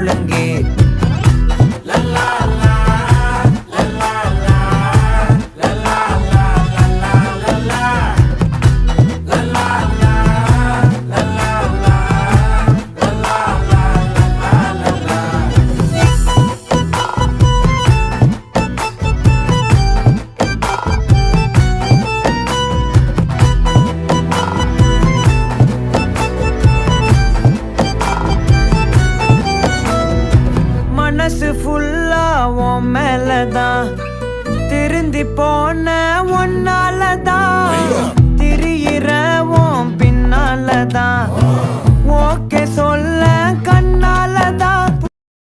முழங்கு. மனசு ஃபுல்லா உன் மேலதான், திருந்தி போன ஒன்னாலதான், திரியிற உன் பின்னாலதான், ஓகே சொல்ல கண்ணாலதான்,